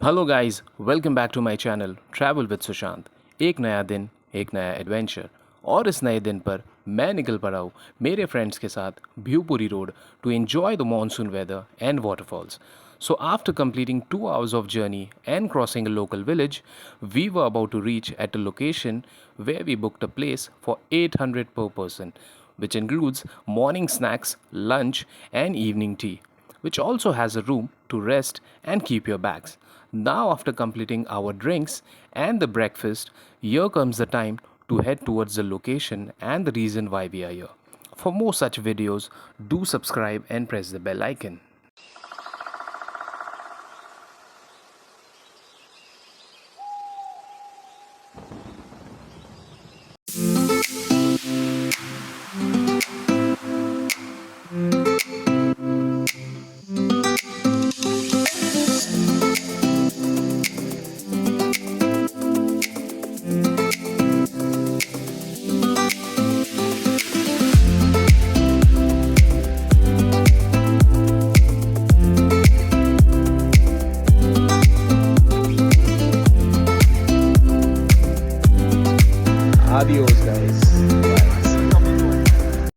Hello guys, welcome back to my channel travel with Sushant. एक नया दिन, एक नया एडवेंचर। और इस नए दिन पर मैं निकल पड़ा हूँ मेरे फ्रेंड्स के साथ Bhivpuri road to enjoy the monsoon weather and waterfalls. So after completing 2 hours of journey and crossing a local village, we were about to reach at a location where we booked a place for 800 per person, which includes morning snacks, lunch and evening tea, which also has a room to rest and keep your bags. Now, after completing our drinks and the breakfast, here comes the time to head towards the location and the reason why we are here. For more such videos, do subscribe and press the bell icon. Adios, guys.